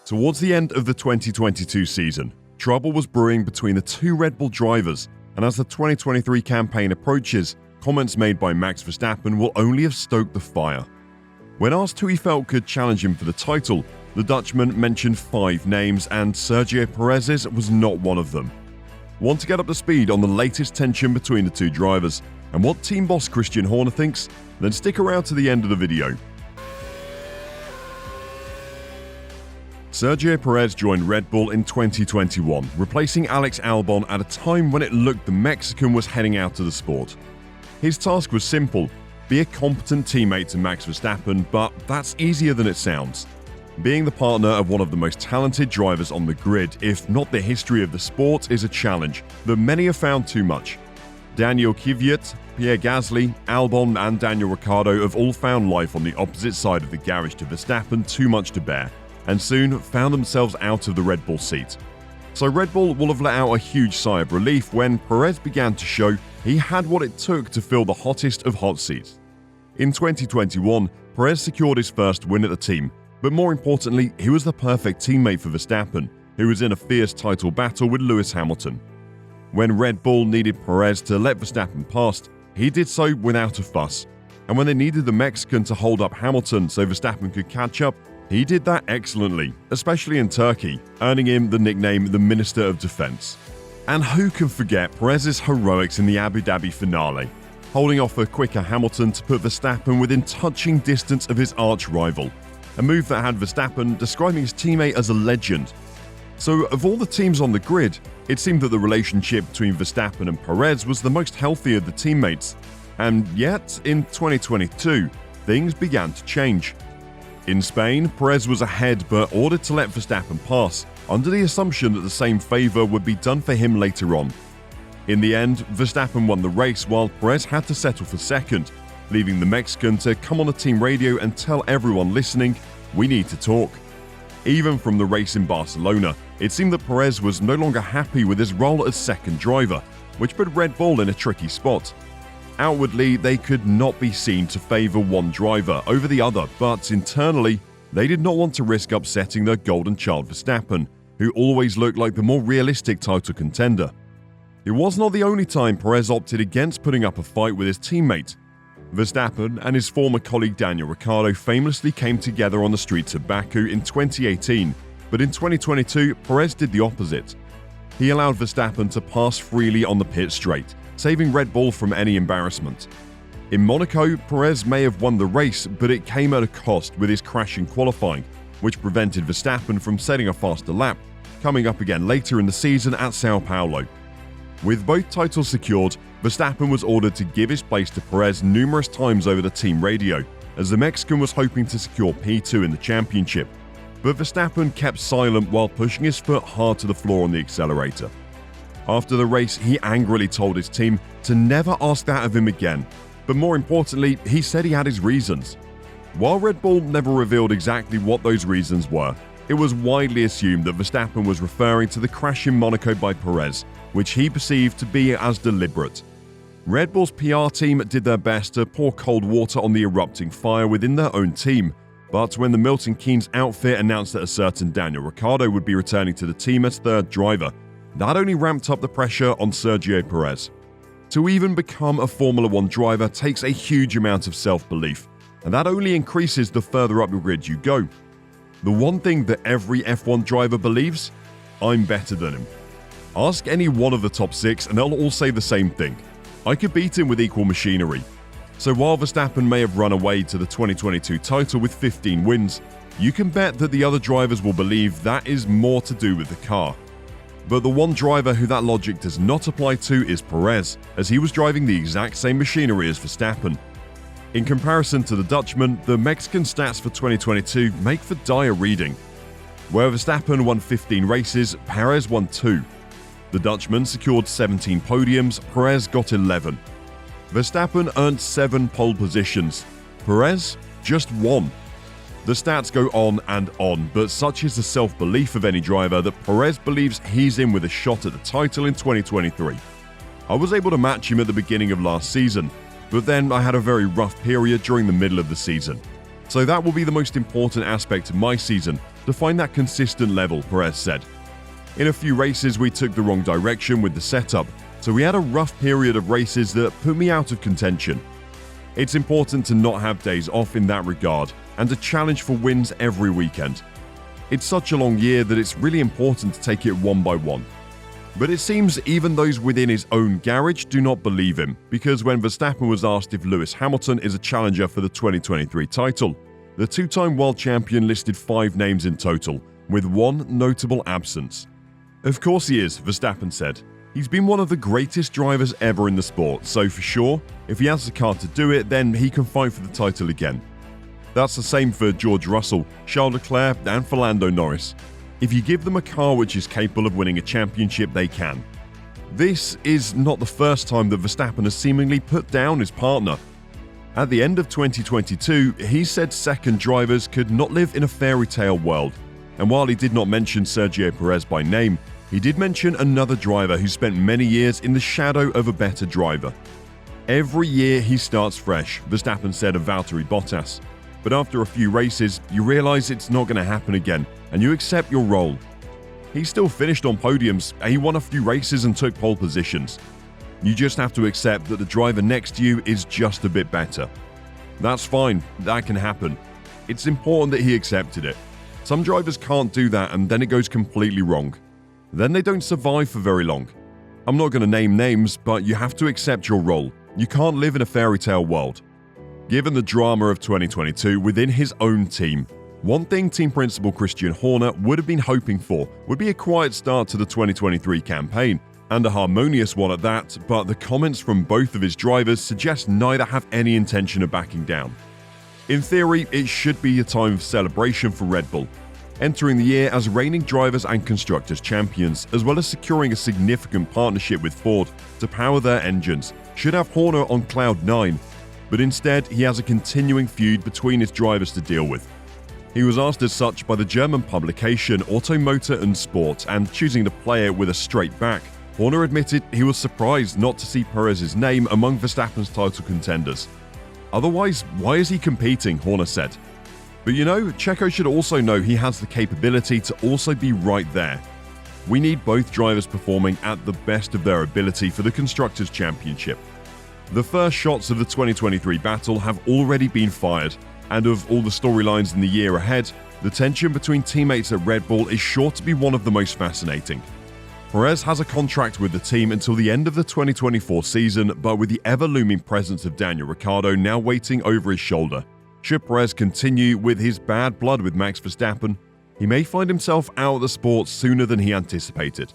Towards the end of the 2022 season, trouble was brewing between the two Red Bull drivers, and as the 2023 campaign approaches, comments made by Max Verstappen will only have stoked the fire. When asked who he felt could challenge him for the title, the Dutchman mentioned 5 names, and Sergio Perez's was not one of them. Want to get up to speed on the latest tension between the two drivers and what team boss Christian Horner thinks? Then stick around to the end of the video. Sergio Perez joined Red Bull in 2021, replacing Alex Albon at a time when it looked the Mexican was heading out of the sport. His task was simple: be a competent teammate to Max Verstappen, but that's easier than it sounds. Being the partner of one of the most talented drivers on the grid, if not the history of the sport, is a challenge that many have found too much. Daniel Kvyat, Pierre Gasly, Albon and Daniel Ricciardo have all found life on the opposite side of the garage to Verstappen too much to bear, and soon found themselves out of the Red Bull seat. So Red Bull will have let out a huge sigh of relief when Perez began to show he had what it took to fill the hottest of hot seats. In 2021, Perez secured his first win at the team, but more importantly, he was the perfect teammate for Verstappen, who was in a fierce title battle with Lewis Hamilton. When Red Bull needed Perez to let Verstappen pass, he did so without a fuss, and when they needed the Mexican to hold up Hamilton so Verstappen could catch up, he did that excellently, especially in Turkey, earning him the nickname the Minister of Defense. And who can forget Perez's heroics in the Abu Dhabi finale, holding off a quicker Hamilton to put Verstappen within touching distance of his arch-rival, a move that had Verstappen describing his teammate as a legend. So of all the teams on the grid, it seemed that the relationship between Verstappen and Perez was the most healthy of the teammates, and yet in 2022, things began to change. In Spain, Perez was ahead but ordered to let Verstappen pass, under the assumption that the same favour would be done for him later on. In the end, Verstappen won the race while Perez had to settle for second, leaving the Mexican to come on the team radio and tell everyone listening, "We need to talk." Even from the race in Barcelona, it seemed that Perez was no longer happy with his role as second driver, which put Red Bull in a tricky spot. Outwardly, they could not be seen to favour one driver over the other, but internally, they did not want to risk upsetting their golden child Verstappen, who always looked like the more realistic title contender. It was not the only time Perez opted against putting up a fight with his teammate. Verstappen and his former colleague Daniel Ricciardo famously came together on the streets of Baku in 2018, but in 2022, Perez did the opposite. He allowed Verstappen to pass freely on the pit straight, saving Red Bull from any embarrassment. In Monaco, Perez may have won the race, but it came at a cost with his crash in qualifying, which prevented Verstappen from setting a faster lap, coming up again later in the season at Sao Paulo. With both titles secured, Verstappen was ordered to give his place to Perez numerous times over the team radio, as the Mexican was hoping to secure P2 in the championship. But Verstappen kept silent while pushing his foot hard to the floor on the accelerator. After the race, he angrily told his team to never ask that of him again, but more importantly, he said he had his reasons. While Red Bull never revealed exactly what those reasons were, it was widely assumed that Verstappen was referring to the crash in Monaco by Perez, which he perceived to be as deliberate. Red Bull's PR team did their best to pour cold water on the erupting fire within their own team, but when the Milton Keynes outfit announced that a certain Daniel Ricciardo would be returning to the team as third driver, that only ramped up the pressure on Sergio Perez. To even become a Formula One driver takes a huge amount of self-belief, and that only increases the further up the grid you go. The one thing that every F1 driver believes? I'm better than him. Ask any one of the top 6 and they'll all say the same thing. I could beat him with equal machinery. So while Verstappen may have run away to the 2022 title with 15 wins, you can bet that the other drivers will believe that is more to do with the car. But the one driver who that logic does not apply to is Perez, as he was driving the exact same machinery as Verstappen. In comparison to the Dutchman, the Mexican stats for 2022 make for dire reading. Where Verstappen won 15 races, Perez won 2. The Dutchman secured 17 podiums, Perez got 11. Verstappen earned 7 pole positions, Perez just 1. The stats go on, but such is the self-belief of any driver that Perez believes he's in with a shot at the title in 2023. I was able to match him at the beginning of last season, but then I had a very rough period during the middle of the season. So that will be the most important aspect of my season, to find that consistent level, Perez said. In a few races we took the wrong direction with the setup, so we had a rough period of races that put me out of contention. It's important to not have days off in that regard and to challenge for wins every weekend. It's such a long year that it's really important to take it one by one. But it seems even those within his own garage do not believe him, because when Verstappen was asked if Lewis Hamilton is a challenger for the 2023 title, the two-time world champion listed 5 names in total, with one notable absence. Of course he is, Verstappen said. He's been one of the greatest drivers ever in the sport, so for sure, if he has the car to do it, then he can fight for the title again. That's the same for George Russell, Charles Leclerc and for Lando Norris. If you give them a car which is capable of winning a championship, they can. This is not the first time that Verstappen has seemingly put down his partner. At the end of 2022, he said second drivers could not live in a fairy tale world. And while he did not mention Sergio Perez by name, he did mention another driver who spent many years in the shadow of a better driver. Every year he starts fresh, Verstappen said of Valtteri Bottas. But after a few races, you realize it's not going to happen again, and you accept your role. He still finished on podiums, he won a few races and took pole positions. You just have to accept that the driver next to you is just a bit better. That's fine, that can happen. It's important that he accepted it. Some drivers can't do that and then it goes completely wrong. Then they don't survive for very long. I'm not going to name names, but you have to accept your role. You can't live in a fairy tale world. Given the drama of 2022 within his own team, one thing team principal Christian Horner would have been hoping for would be a quiet start to the 2023 campaign, and a harmonious one at that, but the comments from both of his drivers suggest neither have any intention of backing down. In theory, it should be a time of celebration for Red Bull, entering the year as reigning drivers and constructors champions, as well as securing a significant partnership with Ford to power their engines, should have Horner on cloud 9, but instead he has a continuing feud between his drivers to deal with. He was asked as such by the German publication Automotor und Sport, and choosing to play it with a straight back, Horner admitted he was surprised not to see Perez's name among Verstappen's title contenders. Otherwise, why is he competing, Horner said. But you know, Checo should also know he has the capability to also be right there. We need both drivers performing at the best of their ability for the Constructors' Championship. The first shots of the 2023 battle have already been fired, and of all the storylines in the year ahead, the tension between teammates at Red Bull is sure to be one of the most fascinating. Perez has a contract with the team until the end of the 2024 season, but with the ever-looming presence of Daniel Ricciardo now waiting over his shoulder, should Perez continue with his bad blood with Max Verstappen, he may find himself out of the sport sooner than he anticipated.